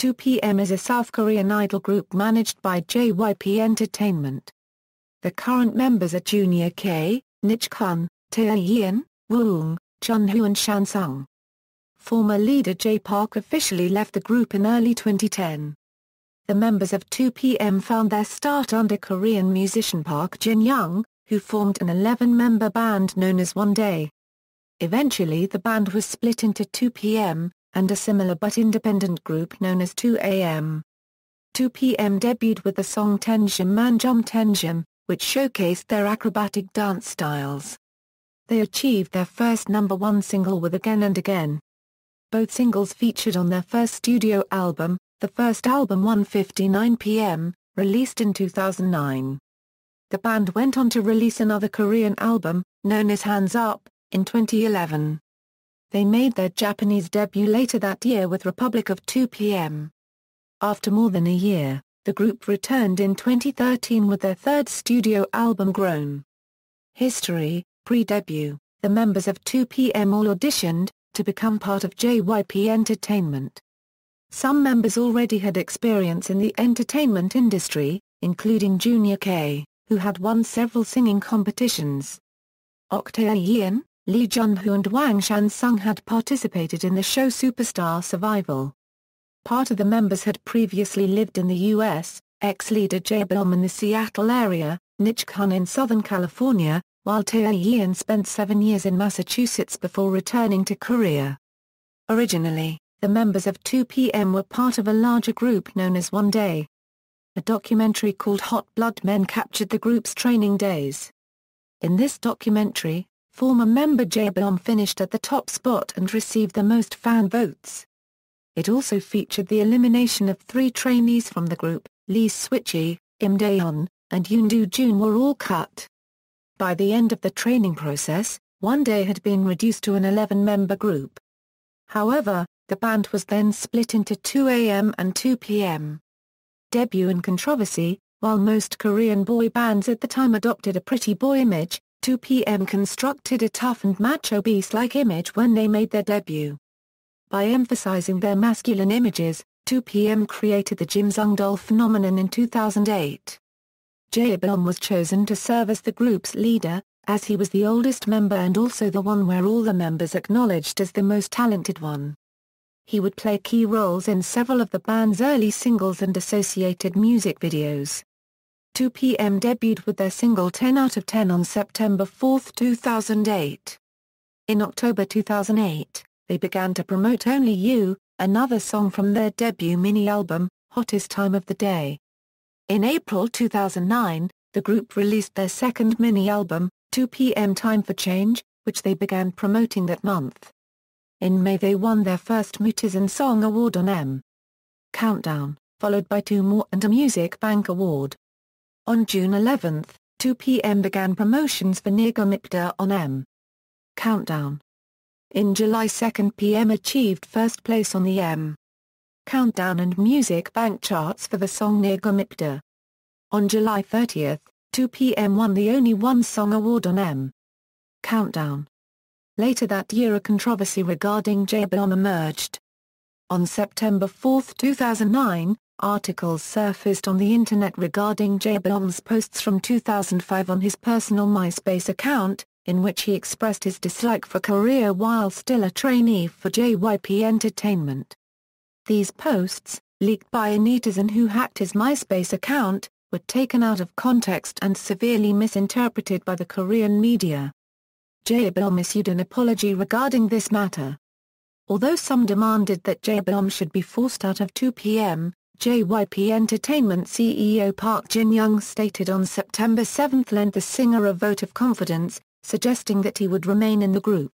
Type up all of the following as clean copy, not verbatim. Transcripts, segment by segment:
2PM is a South Korean idol group managed by JYP Entertainment. The current members are Junior K, Nichkhun, Taecyeon, Wooyoung, Junho and Chansung. Former leader J Park officially left the group in early 2010. The members of 2PM found their start under Korean musician Park Jin Young, who formed an 11-member band known as One Day. Eventually the band was split into 2PM, and a similar but independent group known as 2AM. 2PM debuted with the song Jeom Manjeome, which showcased their acrobatic dance styles. They achieved their first #1 single with Again and Again. Both singles featured on their first studio album, the first album 1:59 p.m., released in 2009. The band went on to release another Korean album, known as Hands Up, in 2011. They made their Japanese debut later that year with Republic of 2PM. After more than a year, the group returned in 2013 with their third studio album Grown. History: pre-debut, the members of 2PM all auditioned to become part of JYP Entertainment. Some members already had experience in the entertainment industry, including Junior K, who had won several singing competitions. Taecyeon, Lee Junho and Wang Chansung had participated in the show Superstar Survival. Part of the members had previously lived in the U.S., ex-leader Jeom in the Seattle area, Nichkhun in Southern California, while Taecyeon spent 7 years in Massachusetts before returning to Korea. Originally, the members of 2PM were part of a larger group known as One Day. A documentary called Hot Blood Men captured the group's training days. In this documentary, former member Jeom finished at the top spot and received the most fan votes. It also featured the elimination of 3 trainees from the group. Lee Switchy, Im Daeon, and Yoon Do Jun were all cut. By the end of the training process, One Day had been reduced to an 11-member group. However, the band was then split into 2AM and 2PM. Debut and controversy: while most Korean boy bands at the time adopted a pretty boy image, 2PM constructed a tough and macho beast-like image when they made their debut. By emphasizing their masculine images, 2PM created the Jim doll phenomenon in 2008. Jeom was chosen to serve as the group's leader, as he was the oldest member and also the one where all the members acknowledged as the most talented one. He would play key roles in several of the band's early singles and associated music videos. 2PM debuted with their single 10 Out of 10 on September 4, 2008. In October 2008, they began to promote Only You, another song from their debut mini-album, Hottest Time of the Day. In April 2009, the group released their second mini-album, 2PM Time for Change, which they began promoting that month. In May they won their first Mutizen Song Award on M! Countdown, followed by 2 more and a Music Bank Award. On June 11, 2PM began promotions for Nichkhun on M! Countdown. In July 2 PM achieved first place on the M! Countdown and Music Bank charts for the song Nichkhun. On July 30, 2PM won the Only One Song Award on M! Countdown. Later that year a controversy regarding Jeom emerged. On September 4, 2009, articles surfaced on the internet regarding Jeom's posts from 2005 on his personal MySpace account, in which he expressed his dislike for Korea while still a trainee for JYP Entertainment. These posts, leaked by a netizen who hacked his MySpace account, were taken out of context and severely misinterpreted by the Korean media. Jeom issued an apology regarding this matter. Although some demanded that Jeom should be forced out of 2PM, JYP Entertainment CEO Park Jin Young stated on September 7 lent the singer a vote of confidence, suggesting that he would remain in the group.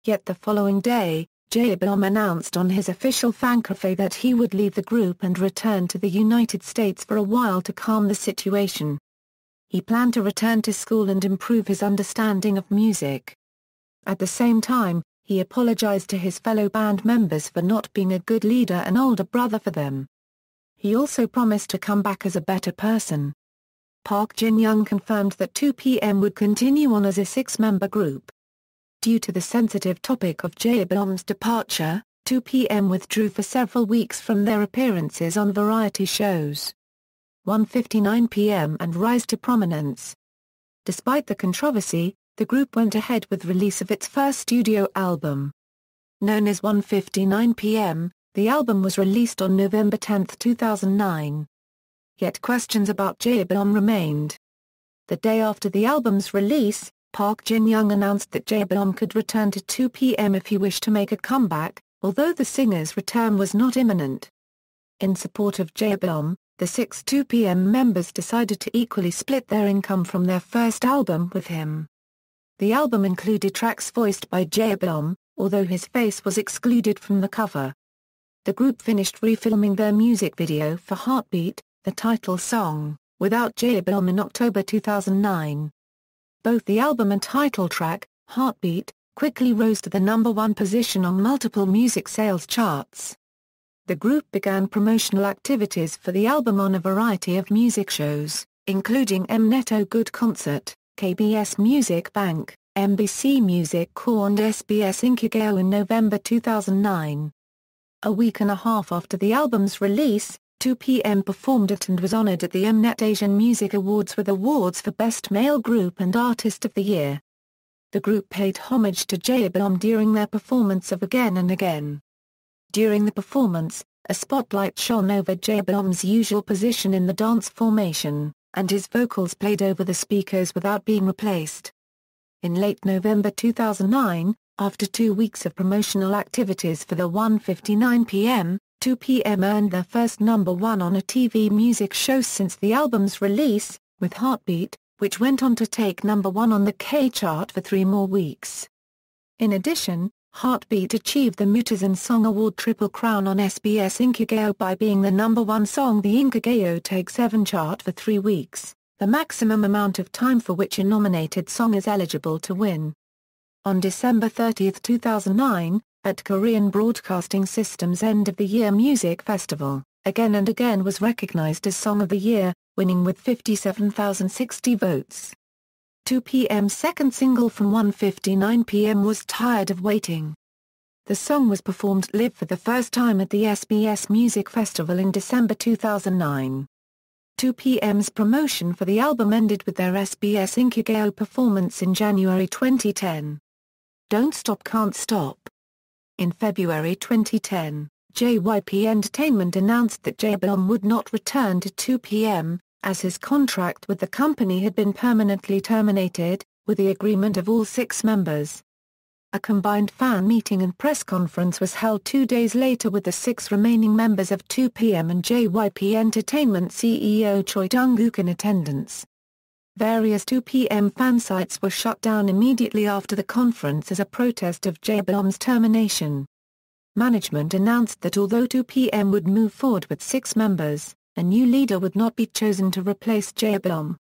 Yet the following day, Jeom announced on his official fancafe that he would leave the group and return to the United States for a while to calm the situation. He planned to return to school and improve his understanding of music. At the same time, he apologized to his fellow band members for not being a good leader and older brother for them. He also promised to come back as a better person. Park Jin Young confirmed that 2PM would continue on as a 6-member group. Due to the sensitive topic of Jeom's departure, 2PM withdrew for several weeks from their appearances on variety shows 1:59 p.m. and Rise to Prominence. Despite the controversy, the group went ahead with release of its first studio album. Known as 1:59 p.m., the album was released on November 10, 2009. Yet questions about JYP remained. The day after the album's release, Park Jin Young announced that JYP could return to 2PM if he wished to make a comeback, although the singer's return was not imminent. In support of JYP, the 6 2PM members decided to equally split their income from their first album with him. The album included tracks voiced by JYP, although his face was excluded from the cover. The group finished refilming their music video for Heartbeat, the title song, without JYP in October 2009. Both the album and title track, Heartbeat, quickly rose to the #1 position on multiple music sales charts. The group began promotional activities for the album on a variety of music shows, including Mnet Oh Good Concert, KBS Music Bank, MBC Music Core and SBS Inkageo in November 2009. A week and a half after the album's release, 2PM performed at and was honored at the Mnet Asian Music Awards with awards for Best Male Group and Artist of the Year. The group paid homage to JYP during their performance of Again and Again. During the performance, a spotlight shone over JYP's usual position in the dance formation, and his vocals played over the speakers without being replaced. In late November 2009, after 2 weeks of promotional activities for the 1:59 p.m., 2PM earned their first #1 on a TV music show since the album's release, with Heartbeat, which went on to take #1 on the K chart for 3 more weeks. In addition, Heartbeat achieved the Mutizen Song Award Triple Crown on SBS Inkageo by being the #1 song the Inkageo Take 7 chart for 3 weeks, the maximum amount of time for which a nominated song is eligible to win. On December 30, 2009, at Korean Broadcasting System's End of the Year Music Festival, Again and Again was recognized as Song of the Year, winning with 57,060 votes. 2PM's second single from 1:59 p.m. was Tired of Waiting. The song was performed live for the first time at the SBS Music Festival in December 2009. 2PM's promotion for the album ended with their SBS Inkageo performance in January 2010. Don't Stop Can't Stop. In February 2010, JYP Entertainment announced that JYP would not return to 2PM, as his contract with the company had been permanently terminated, with the agreement of all 6 members. A combined fan meeting and press conference was held 2 days later with the 6 remaining members of 2PM and JYP Entertainment CEO Choi Dong-gook in attendance. Various 2PM fan sites were shut down immediately after the conference as a protest of JYP's termination. Management announced that although 2PM would move forward with 6 members, a new leader would not be chosen to replace JYP.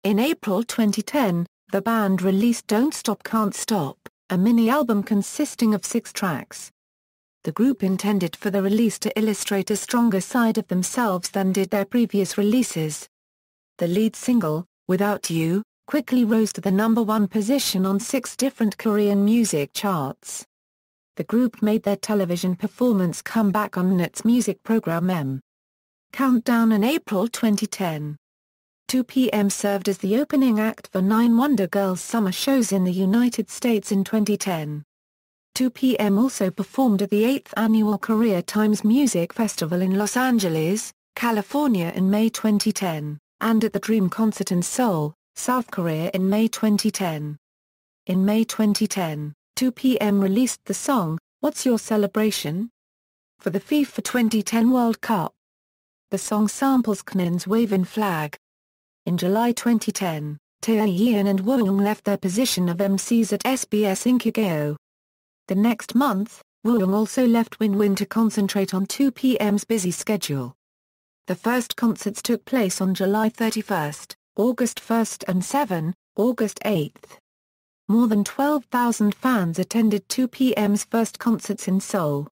In April 2010, the band released Don't Stop Can't Stop, a mini-album consisting of 6 tracks. The group intended for the release to illustrate a stronger side of themselves than did their previous releases. The lead single, Without You, quickly rose to the #1 position on 6 different Korean music charts. The group made their television performance comeback on Mnet's music program M! Countdown in April 2010. 2PM served as the opening act for 9 Wonder Girls summer shows in the United States in 2010. 2PM also performed at the 8th Annual Korea Times Music Festival in Los Angeles, California in May 2010, and at the Dream Concert in Seoul, South Korea in May 2010. In May 2010, 2PM released the song, What's Your Celebration? For the FIFA 2010 World Cup. The song samples Knun's waving flag. In July 2010, Taecyeon and Wooyoung left their position of MCs at SBS Inkageo. The next month, Wooyoung also left WinWin to concentrate on 2PM's busy schedule. The first concerts took place on July 31, August 1 and 7, August 8. More than 12,000 fans attended 2PM's first concerts in Seoul.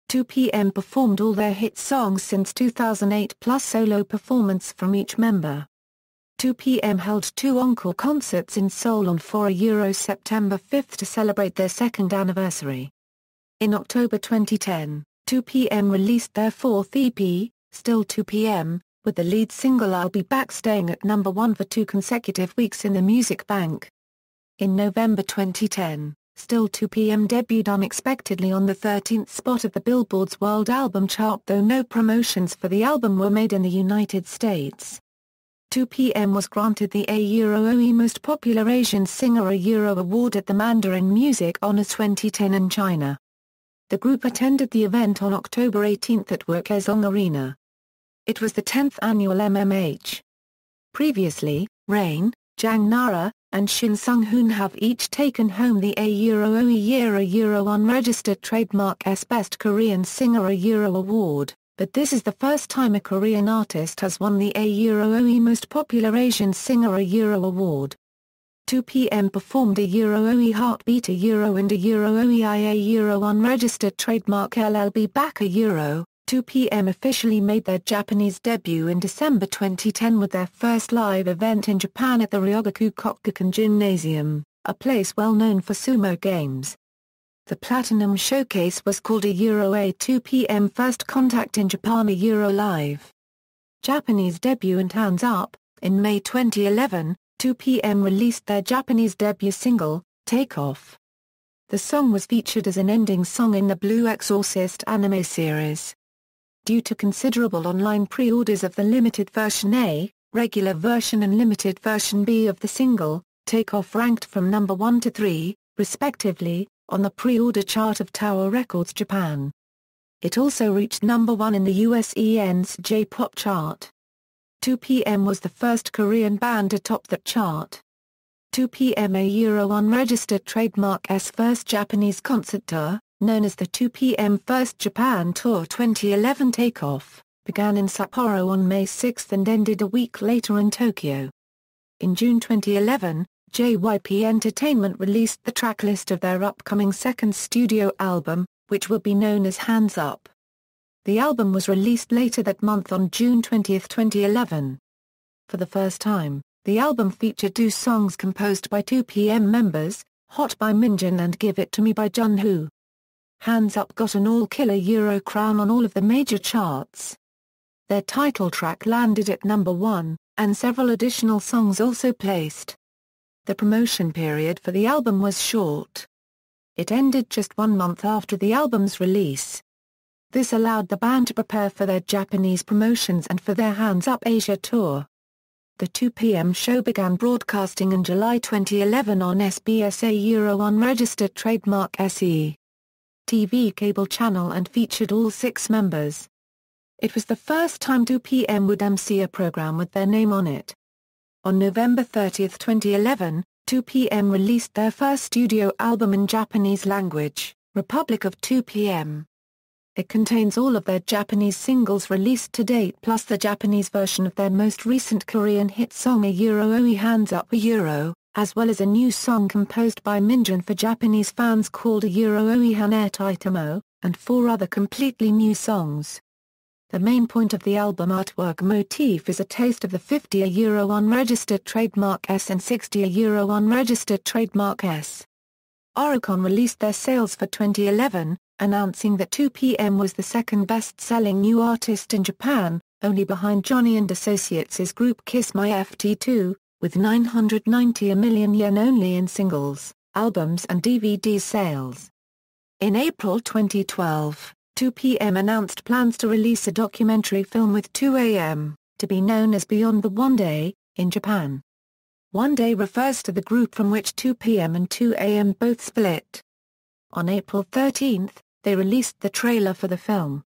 2PM performed all their hit songs since 2008 plus solo performance from each member. 2PM held 2 encore concerts in Seoul on 4 September 5 to celebrate their second anniversary. In October 2010, 2PM released their fourth EP, Still 2PM, with the lead single I'll Be Back staying at number 1 for 2 consecutive weeks in the Music Bank. In November 2010, Still 2PM debuted unexpectedly on the 13th spot of the Billboard's World Album Chart, though no promotions for the album were made in the United States. 2PM was granted the AEUROE Most Popular Asian Singer award at the Mandarin Music Honors 2010 in China. The group attended the event on October 18 at Wooyoung Arena. It was the 10th annual MMH. Previously, Rain, Jang Nara, and Shin Sung-hoon have each taken home the AEUROE Year Unregistered Trademark's Best Korean Singer award, but this is the first time a Korean artist has won the AEUROE Most Popular Asian Singer award. 2PM performed a EUROE Heartbeat and a EUROE Unregistered Trademark LLB Back a 2PM officially made their Japanese debut in December 2010 with their first live event in Japan at the Ryogoku Kokukan Gymnasium, a place well known for sumo games. The Platinum Showcase was called a 2PM First Contact in Japan a Live. Japanese debut and Hands Up. In May 2011, 2PM released their Japanese debut single, Take Off. The song was featured as an ending song in the Blue Exorcist anime series. Due to considerable online pre-orders of the limited version A, regular version and limited version B of the single, Take Off ranked from number 1 to 3, respectively, on the pre-order chart of Tower Records Japan. It also reached number 1 in the USEN's J-pop chart. 2PM was the first Korean band to top that chart. 2PM a Unregistered Trademark's first Japanese concert tour, known as the 2PM First Japan Tour 2011 Takeoff, began in Sapporo on May 6 and ended a week later in Tokyo. In June 2011, JYP Entertainment released the tracklist of their upcoming second studio album, which will be known as Hands Up. The album was released later that month on June 20, 2011. For the first time, the album featured 2 songs composed by 2PM members, Hot by Minjeon and Give It To Me by Junho. Hands Up got an all-killer Euro crown on all of the major charts. Their title track landed at number 1, and several additional songs also placed. The promotion period for the album was short. It ended just 1 month after the album's release. This allowed the band to prepare for their Japanese promotions and for their Hands Up Asia tour. The 2PM show began broadcasting in July 2011 on SBS a Unregistered Trademark SE TV cable channel and featured all 6 members. It was the first time 2PM would MC a program with their name on it. On November 30, 2011, 2PM released their first studio album in Japanese language, Republic of 2PM. It contains all of their Japanese singles released to date plus the Japanese version of their most recent Korean hit song a EUROE Hands Up a as well as a new song composed by Minjeon for Japanese fans called a EUROE Hane Taitamo, and 4 other completely new songs. The main point of the album artwork motif is a taste of the 50 a Unregistered Trademark S and 60 a Unregistered Trademark S. Oricon released their sales for 2011, announcing that 2PM was the second best-selling new artist in Japan, only behind Johnny and Associates' group Kiss My FT2, with 990 million yen only in singles, albums and DVD sales. In April 2012, 2PM announced plans to release a documentary film with 2AM, to be known as Beyond the One Day, in Japan. One Day refers to the group from which 2PM and 2AM both split. On April 13, they released the trailer for the film.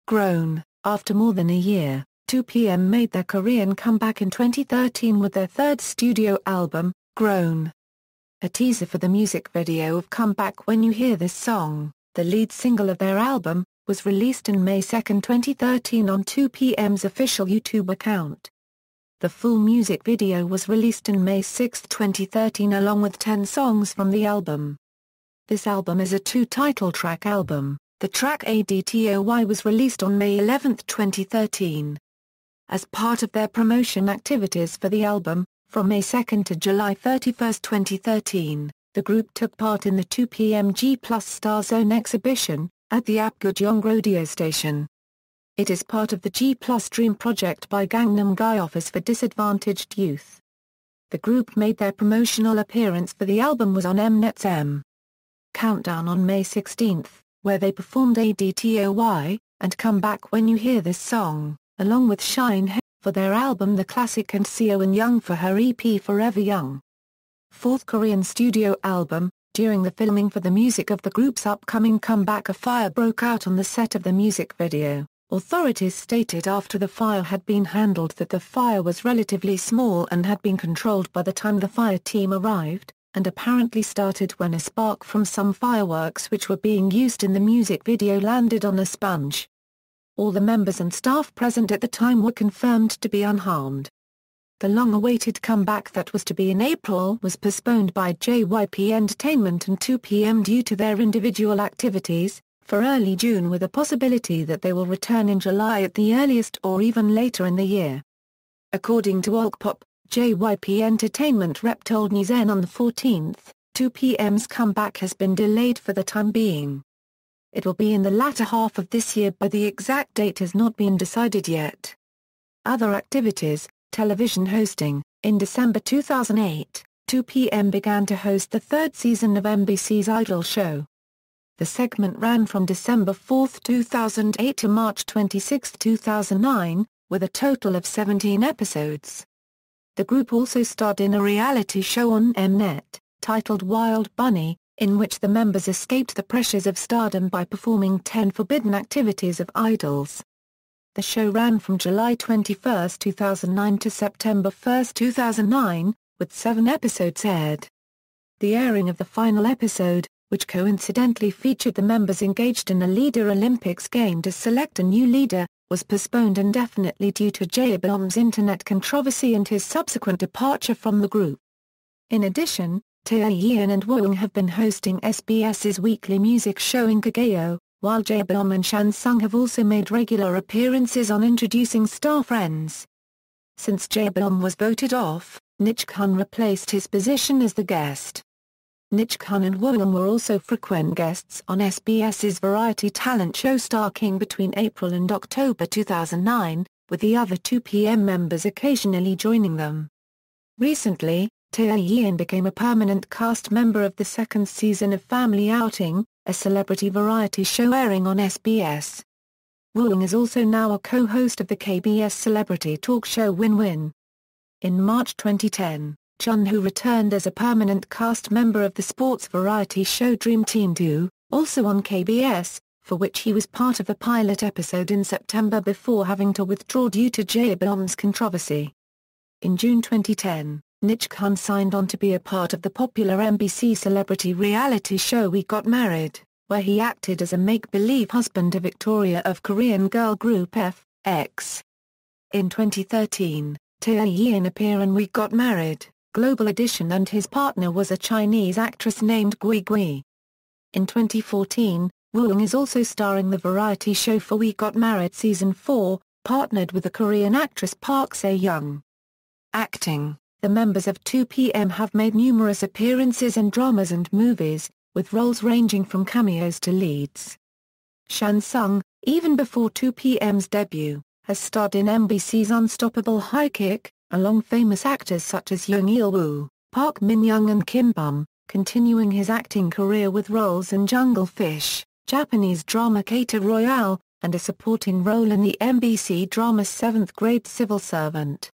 Grown, after more than a year, 2PM made their Korean comeback in 2013 with their third studio album, Grown. A teaser for the music video of Come Back When You Hear This Song, the lead single of their album, was released in May 2, 2013 on 2PM's official YouTube account. The full music video was released in May 6, 2013 along with 10 songs from the album. This album is a 2-title-track album. The track ADTOY was released on May 11, 2013. As part of their promotion activities for the album, from May 2 to July 31, 2013, The group took part in the 2 p.m. G+ Star Zone exhibition, at the Apgujeong radio station. It is part of the G+ Dream project by Gangnam Guy Office for Disadvantaged Youth. The group made their promotional appearance for the album was on Mnet's M Countdown on May 16, where they performed ADTOY, and Come Back When You Hear This Song, along with Shine He, for their album The Classic, and Seo and Young for her EP Forever Young. Fourth Korean studio album. During the filming for the music of the group's upcoming comeback, a fire broke out on the set of the music video. Authorities stated after the fire had been handled that the fire was relatively small and had been controlled by the time the fire team arrived, and apparently started when a spark from some fireworks which were being used in the music video landed on a sponge. All the members and staff present at the time were confirmed to be unharmed. The long-awaited comeback that was to be in April was postponed by JYP Entertainment and 2 p.m. due to their individual activities, for early June, with a possibility that they will return in July at the earliest or even later in the year. According to Olkpop, JYP Entertainment rep told NewsN on the 14th, 2 p.m.'s comeback has been delayed for the time being. It will be in the latter half of this year, but the exact date has not been decided yet. Other activities. Television hosting. In December 2008, 2 p.m. began to host the third season of MBC's Idol show. The segment ran from December 4, 2008 to March 26, 2009, with a total of 17 episodes. The group also starred in a reality show on Mnet, titled Wild Bunny, in which the members escaped the pressures of stardom by performing 10 forbidden activities of idols. The show ran from July 21, 2009 to September 1, 2009, with 7 episodes aired. The airing of the final episode, which coincidentally featured the members engaged in a Leader Olympics game to select a new leader, was postponed indefinitely due to Jaehyun's internet controversy and his subsequent departure from the group. In addition, Taecyeon and Wooyoung have been hosting SBS's weekly music show Inkigayo, while Jeom and Chansung have also made regular appearances on Introducing Star Friends. Since Jeom was voted off, Nichkhun replaced his position as the guest. Nichkhun and Wooyoung were also frequent guests on SBS's variety talent show Star King between April and October 2009, with the other 2 p.m. members occasionally joining them. Recently, Taecyeon became a permanent cast member of the second season of Family Outing, a celebrity variety show airing on SBS. Wooyoung is also now a co-host of the KBS celebrity talk show Win Win. In March 2010, Junho returned as a permanent cast member of the sports variety show Dream Team 2, also on KBS, for which he was part of a pilot episode in September before having to withdraw due to Jaehyun's controversy. In June 2010, Nichkhun signed on to be a part of the popular MBC celebrity reality show We Got Married, where he acted as a make-believe husband to Victoria of Korean girl group F.X. In 2013, Taecyeon appeared in We Got Married, Global Edition, and his partner was a Chinese actress named Gui Gui. In 2014, Wooyoung is also starring the variety show For We Got Married Season 4, partnered with the Korean actress Park Jin Young. Acting. The members of 2 p.m. have made numerous appearances in dramas and movies, with roles ranging from cameos to leads. Chansung, even before 2 p.m.'s debut, has starred in MBC's Unstoppable High Kick, along famous actors such as Young Il-woo, Park Min Young and Kim Bum, continuing his acting career with roles in Jungle Fish, Japanese drama Cater Royale, and a supporting role in the MBC drama 7th Grade Civil Servant.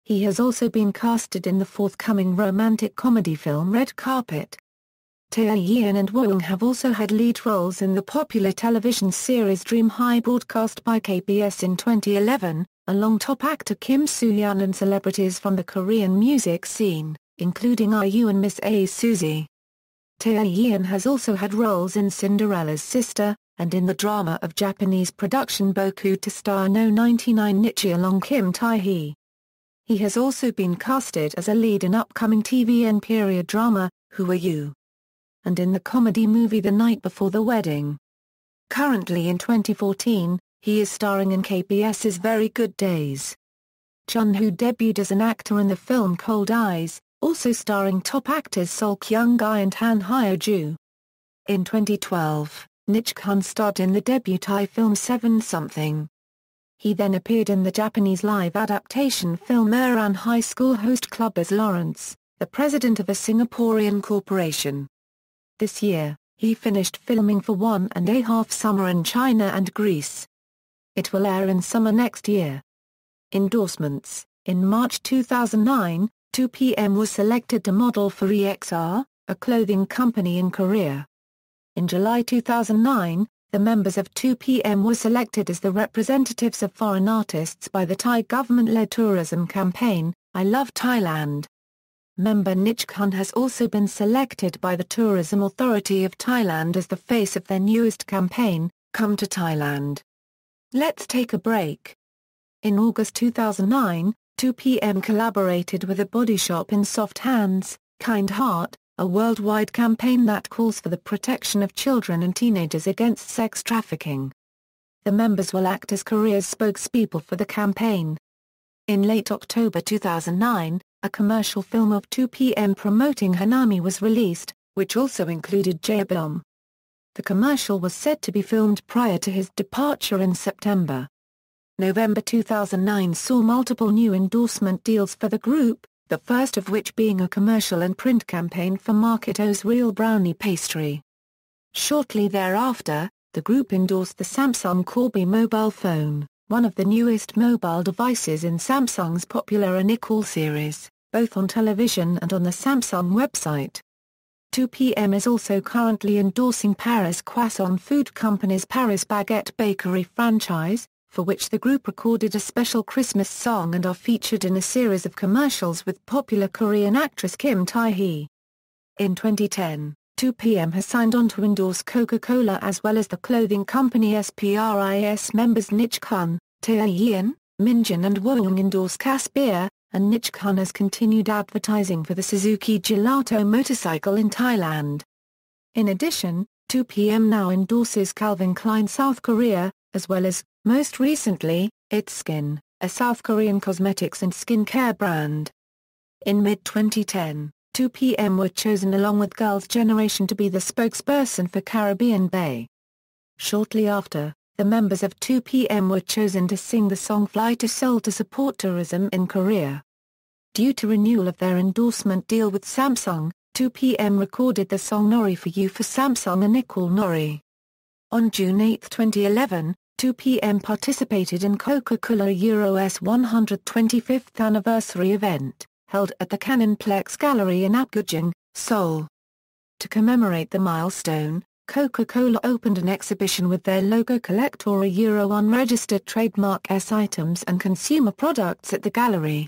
He has also been casted in the forthcoming romantic comedy film Red Carpet. Taecyeon and Wooyoung have also had lead roles in the popular television series Dream High, broadcast by KBS in 2011, along top actor Kim Soo-hyun and celebrities from the Korean music scene, including IU and Miss A. Suzy. Taecyeon has also had roles in Cinderella's Sister, and in the drama of Japanese production Boku to Star no 99 Nichi along Kim Tae-hee. He has also been casted as a lead in upcoming TVN period drama, Who Are You? And in the comedy movie The Night Before the Wedding. Currently in 2014, he is starring in KBS's Very Good Days. Junho debuted as an actor in the film Cold Eyes, also starring top actors Sol Kyung-gi and Han Hyo-ju. In 2012, Nichkhun starred in the debut Thai film Seven Something. He then appeared in the Japanese live adaptation film Iran High School Host Club as Lawrence, the president of a Singaporean corporation. This year, he finished filming for 1.5 Summer in China and Greece. It will air in summer next year. Endorsements. In March 2009, 2PM was selected to model for EXR, a clothing company in Korea. In July 2009, the members of 2PM were selected as the representatives of foreign artists by the Thai government-led tourism campaign, I Love Thailand. Member Nichkhun has also been selected by the Tourism Authority of Thailand as the face of their newest campaign, Come to Thailand. Let's take a break. In August 2009, 2PM collaborated with a body shop in Soft Hands, Kind Heart, a worldwide campaign that calls for the protection of children and teenagers against sex trafficking. The members will act as Korea's spokespeople for the campaign. In late October 2009, a commercial film of 2PM promoting Hanami was released, which also included Jeom. The commercial was said to be filmed prior to his departure in September. November 2009 saw multiple new endorsement deals for the group, the first of which being a commercial and print campaign for Marketo's Real Brownie pastry. Shortly thereafter, the group endorsed the Samsung Corby mobile phone, one of the newest mobile devices in Samsung's popular Hangul series, both on television and on the Samsung website. 2PM is also currently endorsing Paris Croissant Food Company's Paris Baguette Bakery franchise, for which the group recorded a special Christmas song and are featured in a series of commercials with popular Korean actress Kim Tae-hee. In 2010, 2PM has signed on to endorse Coca-Cola as well as the clothing company SPRIS members Nichkhun, Taecyeon, Minjin and Wooyoung endorse Cass Beer, and Nichkhun has continued advertising for the Suzuki Gelato motorcycle in Thailand. In addition, 2PM now endorses Calvin Klein South Korea, as well as, most recently, It's Skin, a South Korean cosmetics and skincare brand. In mid-2010, 2PM were chosen along with Girls' Generation to be the spokesperson for Caribbean Bay. Shortly after, the members of 2PM were chosen to sing the song Fly to Seoul to support tourism in Korea. Due to renewal of their endorsement deal with Samsung, 2PM recorded the song Nori for You for Samsung and Equal Nori. On June 8, 2011, 2PM participated in Coca-Cola Euro's 125th anniversary event, held at the Canonplex Gallery in Apgujeong, Seoul. To commemorate the milestone, Coca-Cola opened an exhibition with their logo collector Euro unregistered trademark S items and consumer products at the gallery.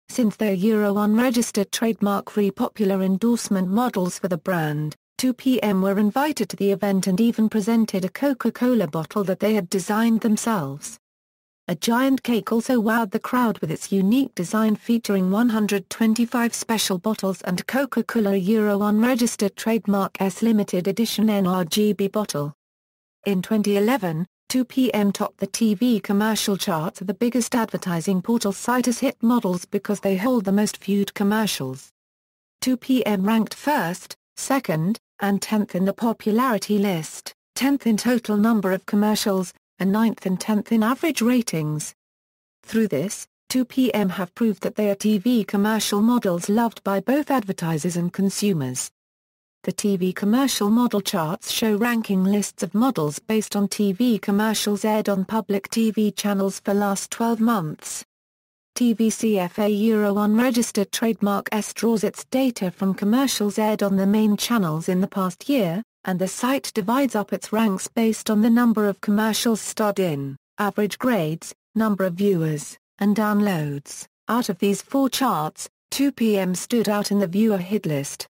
Since their Euro unregistered trademark-free popular endorsement models for the brand, 2PM were invited to the event and even presented a Coca-Cola bottle that they had designed themselves. A giant cake also wowed the crowd with its unique design featuring 125 special bottles and Coca-Cola Euro unregistered trademark S limited edition NRGB bottle. In 2011, 2PM topped the TV commercial charts of the biggest advertising portal site as hit models because they hold the most viewed commercials. 2PM ranked first, second, and 10th in the popularity list, 10th in total number of commercials, and 9th and 10th in average ratings. Through this, 2PM have proved that they are TV commercial models loved by both advertisers and consumers. The TV commercial model charts show ranking lists of models based on TV commercials aired on public TV channels for last 12 months. TVCFA Euro unregistered trademark S draws its data from commercials aired on the main channels in the past year, and the site divides up its ranks based on the number of commercials starred in, average grades, number of viewers, and downloads. Out of these four charts, 2PM stood out in the viewer hit list.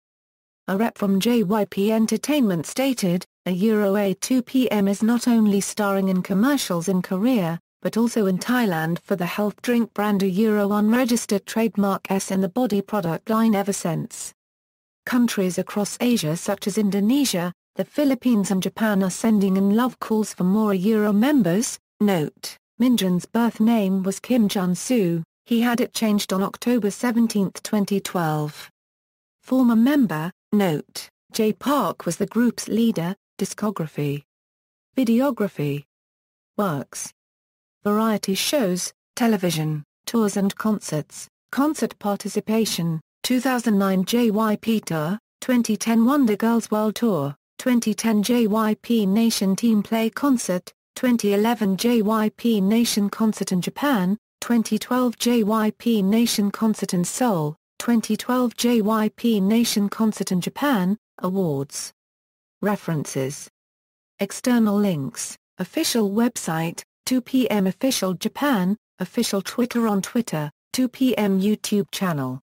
A rep from JYP Entertainment stated, a 2PM is not only starring in commercials in Korea, but also in Thailand for the health drink brand Euro unregistered trademark S in the body product line ever since. Countries across Asia such as Indonesia, the Philippines and Japan are sending in love calls for more Euro members. Note, Minjin's birth name was Kim Junsu, he had it changed on October 17, 2012. Former member, note, J Park was the group's leader. Discography. Videography. Works. Variety shows, television, tours and concerts. Concert participation, 2009 JYP Tour, 2010 Wonder Girls World Tour, 2010 JYP Nation Team Play Concert, 2011 JYP Nation Concert in Japan, 2012 JYP Nation Concert in Seoul, 2012 JYP Nation Concert in Japan. Awards. References. External links, official website, 2PM Official Japan, official Twitter on Twitter, 2PM YouTube channel.